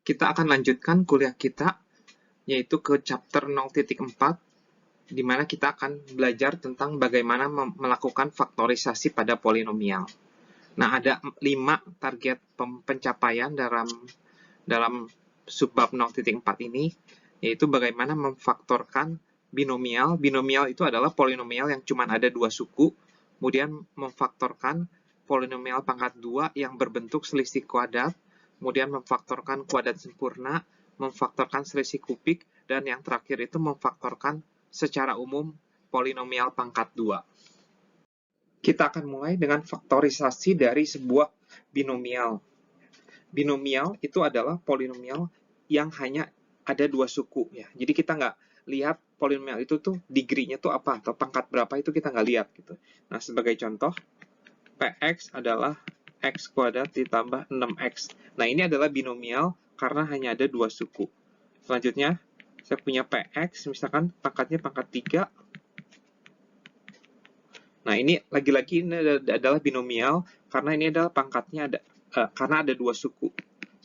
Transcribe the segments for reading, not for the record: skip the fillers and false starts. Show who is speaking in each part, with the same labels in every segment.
Speaker 1: Kita akan lanjutkan kuliah kita, yaitu ke chapter 0.4, di mana kita akan belajar tentang bagaimana melakukan faktorisasi pada polinomial. Nah, ada 5 target pencapaian dalam subbab 0.4 ini, yaitu bagaimana memfaktorkan binomial. Binomial itu adalah polinomial yang cuma ada 2 suku, kemudian memfaktorkan polinomial pangkat 2 yang berbentuk selisih kuadrat, kemudian memfaktorkan kuadrat sempurna, memfaktorkan selisih kubik, dan yang terakhir itu memfaktorkan secara umum polinomial pangkat 2. Kita akan mulai dengan faktorisasi dari sebuah binomial. Binomial itu adalah polinomial yang hanya ada 2 suku ya. Jadi kita nggak lihat polinomial itu tuh degree-nya tuh apa atau pangkat berapa itu kita nggak lihat gitu. Nah, sebagai contoh, Px adalah x kuadrat ditambah 6x. Nah, ini adalah binomial karena hanya ada 2 suku. Selanjutnya, saya punya Px, misalkan pangkatnya pangkat 3. Nah, ini lagi-lagi ini adalah binomial karena ini adalah pangkatnya karena ada 2 suku.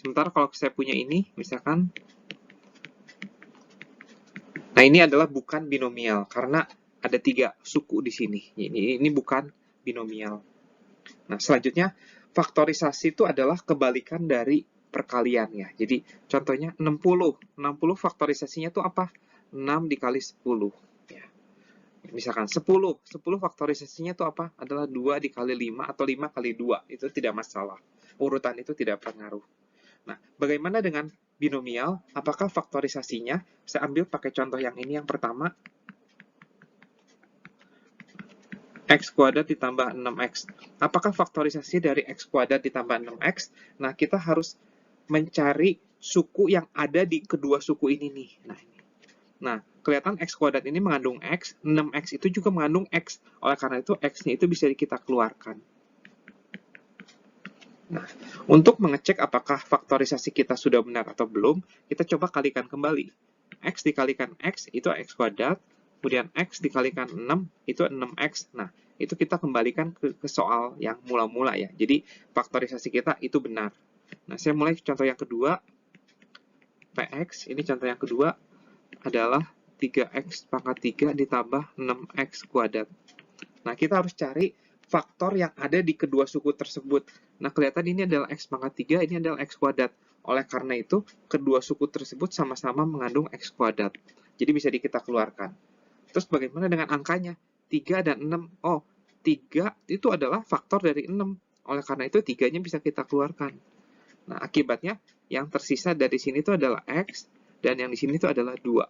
Speaker 1: Sementara kalau saya punya ini, misalkan, nah ini adalah bukan binomial karena ada 3 suku di sini. Ini bukan binomial. Nah, selanjutnya, faktorisasi itu adalah kebalikan dari perkalian ya. Jadi, contohnya 60. 60 faktorisasinya itu apa? 6 dikali 10. Ya. Misalkan 10. 10 faktorisasinya itu apa? Adalah 2 dikali 5 atau 5 kali 2. Itu tidak masalah. Urutan itu tidak berpengaruh. Nah, bagaimana dengan binomial? Apakah faktorisasinya? Saya ambil pakai contoh yang ini yang pertama. X kuadrat ditambah 6x. Apakah faktorisasi dari x kuadrat ditambah 6x? Nah, kita harus mencari suku yang ada di kedua suku ini nih. Nah, kelihatan x kuadrat ini mengandung x, 6x itu juga mengandung x. Oleh karena itu, x-nya itu bisa kita keluarkan. Nah, untuk mengecek apakah faktorisasi kita sudah benar atau belum, kita coba kalikan kembali. X dikalikan x itu x kuadrat, kemudian x dikalikan 6 itu 6x. Nah, itu kita kembalikan ke soal yang mula-mula ya. Jadi, faktorisasi kita itu benar. Nah, saya mulai contoh yang kedua. Px, ini contoh yang kedua, adalah 3x pangkat 3 ditambah 6x kuadrat. Nah, kita harus cari faktor yang ada di kedua suku tersebut. Nah, kelihatan ini adalah x pangkat 3, ini adalah x kuadrat. Oleh karena itu, kedua suku tersebut sama-sama mengandung x kuadrat. Jadi bisa kita keluarkan. Terus bagaimana dengan angkanya? 3 dan 6. Oh, 3 itu adalah faktor dari 6. Oleh karena itu, 3-nya bisa kita keluarkan. Nah, akibatnya yang tersisa dari sini itu adalah x, dan yang di sini itu adalah 2.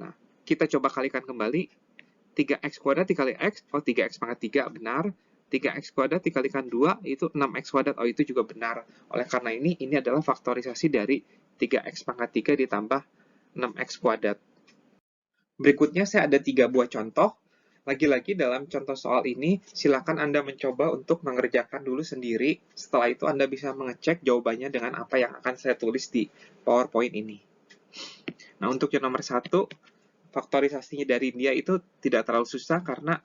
Speaker 1: Nah, kita coba kalikan kembali. 3x kuadrat dikali x, oh 3x pangkat 3, benar. 3x kuadrat dikalikan 2, itu 6x kuadrat, oh itu juga benar. Oleh karena ini adalah faktorisasi dari 3x pangkat 3 ditambah 6x kuadrat. Berikutnya saya ada 3 buah contoh. Lagi-lagi dalam contoh soal ini, silakan Anda mencoba untuk mengerjakan dulu sendiri. Setelah itu Anda bisa mengecek jawabannya dengan apa yang akan saya tulis di PowerPoint ini. Nah, untuk yang nomor 1, faktorisasinya dari dia itu tidak terlalu susah karena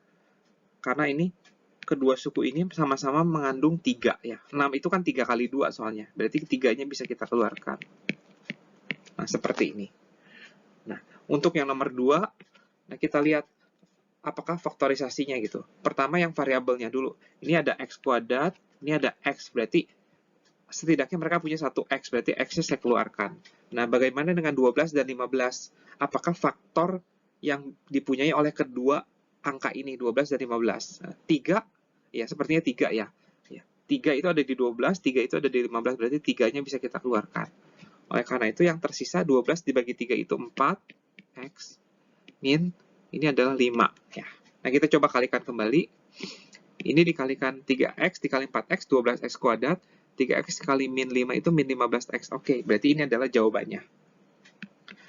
Speaker 1: ini kedua suku ini sama-sama mengandung 3 ya. 6 itu kan 3 kali 2 soalnya. Berarti 3-nya bisa kita keluarkan. Nah, seperti ini. Nah, untuk yang nomor 2, nah kita lihat apakah faktorisasinya gitu. Pertama yang variabelnya dulu. Ini ada x kuadrat, ini ada x, berarti setidaknya mereka punya satu x, berarti x-nya saya keluarkan. Nah, bagaimana dengan 12 dan 15? Apakah faktor yang dipunyai oleh kedua angka ini, 12 dan 15? 3, ya sepertinya 3 ya. 3 itu ada di 12, 3 itu ada di 15, berarti 3-nya bisa kita keluarkan. Oleh karena itu, yang tersisa 12 dibagi 3 itu 4x, min, ini adalah 5. Ya. Nah, kita coba kalikan kembali. Ini dikalikan 3x dikali 4x, 12x kuadrat. 3x kali min 5 itu min 15x. Oke, berarti ini adalah jawabannya.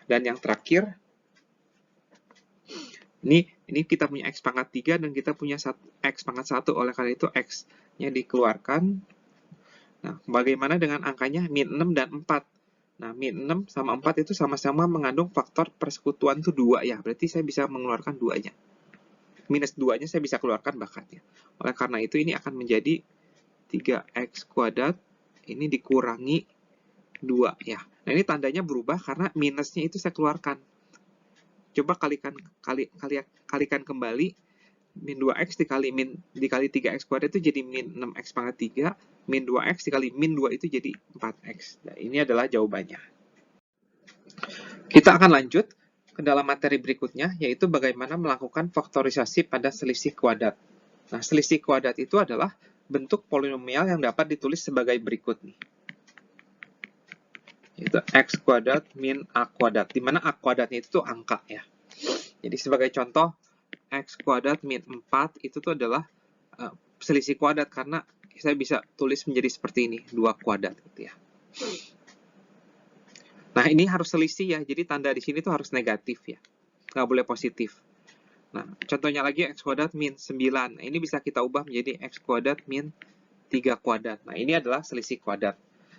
Speaker 1: Dan yang terakhir, ini kita punya x pangkat 3 dan kita punya x pangkat 1. Oleh karena itu, x-nya dikeluarkan. Nah, bagaimana dengan angkanya min 6 dan 4? Nah, min 6 sama 4 itu sama-sama mengandung faktor persekutuan itu 2 ya. Berarti saya bisa mengeluarkan 2-nya. Minus 2-nya saya bisa keluarkan bahkan ya. Oleh karena itu, ini akan menjadi 3x kuadrat. Ini dikurangi 2 ya. Nah, ini tandanya berubah karena minusnya itu saya keluarkan. Coba kalikan kembali, min 2x dikali 3x kuadrat itu jadi min 6x pangkat 3, min 2x dikali min 2 itu jadi 4x. Nah, ini adalah jawabannya. Kita akan lanjut ke dalam materi berikutnya, yaitu bagaimana melakukan faktorisasi pada selisih kuadrat. Nah, selisih kuadrat itu adalah bentuk polinomial yang dapat ditulis sebagai berikut nih. Yaitu x kuadrat min a kuadrat, di mana a kuadratnya itu angka ya. Jadi sebagai contoh, x kuadrat min 4 itu tuh adalah selisih kuadrat, karena saya bisa tulis menjadi seperti ini, 2 kuadrat gitu ya. Nah, ini harus selisih ya, jadi tanda di sini tuh harus negatif ya, nggak boleh positif. Nah, contohnya lagi x kuadrat min 9, nah, ini bisa kita ubah menjadi x kuadrat min 3 kuadrat. Nah, ini adalah selisih kuadrat.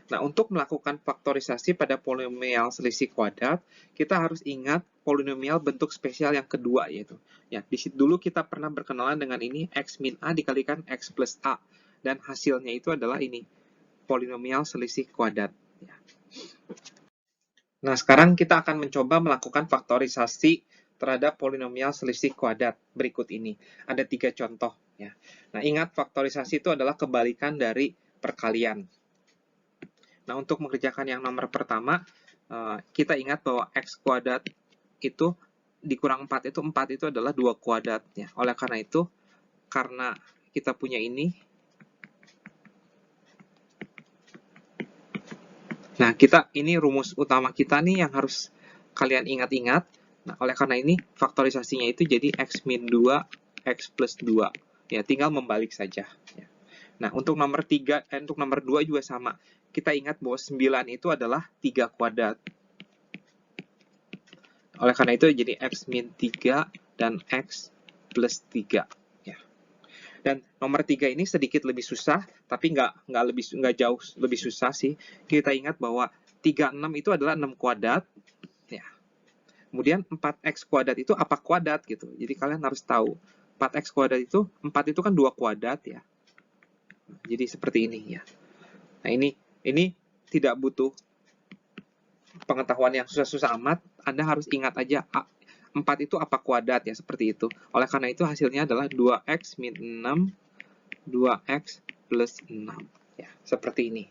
Speaker 1: Nah, untuk melakukan faktorisasi pada polinomial selisih kuadrat, kita harus ingat polinomial bentuk spesial yang kedua, yaitu ya, di situ dulu kita pernah berkenalan dengan ini, x min a dikalikan x plus a, dan hasilnya itu adalah ini, polinomial selisih kuadrat ya. Nah, sekarang kita akan mencoba melakukan faktorisasi terhadap polinomial selisih kuadrat berikut ini. Ada 3 contoh ya. Nah, ingat faktorisasi itu adalah kebalikan dari perkalian. Nah, untuk mengerjakan yang nomor pertama, kita ingat bahwa x kuadrat itu dikurang 4 itu adalah 2 kuadrat ya. Oleh karena itu, karena kita punya ini, nah ini rumus utama kita nih yang harus kalian ingat-ingat. Nah, oleh karena ini faktorisasinya itu jadi x min 2, x plus 2. Ya, tinggal membalik saja ya. Nah, untuk nomor 2 juga sama. Kita ingat bahwa 9 itu adalah 3 kuadrat. Oleh karena itu jadi x min 3 dan x plus 3 ya. Dan nomor 3 ini sedikit lebih susah, tapi nggak jauh lebih susah sih. Kita ingat bahwa 36 itu adalah 6 kuadrat ya. Kemudian 4x kuadrat itu apa kuadrat gitu. Jadi kalian harus tahu 4x kuadrat itu 4 itu kan 2 kuadrat ya. Jadi seperti ini ya. Nah, ini tidak butuh pengetahuan yang susah-susah amat. Anda harus ingat aja 4 itu apa kuadrat ya, seperti itu. Oleh karena itu hasilnya adalah 2x min 6, 2x plus 6 ya, seperti ini.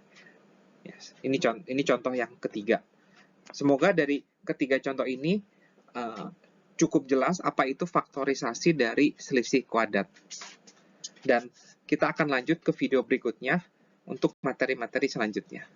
Speaker 1: Yes. Ini contoh yang ketiga. Semoga dari ketiga contoh ini cukup jelas apa itu faktorisasi dari selisih kuadrat. Dan kita akan lanjut ke video berikutnya untuk materi-materi selanjutnya.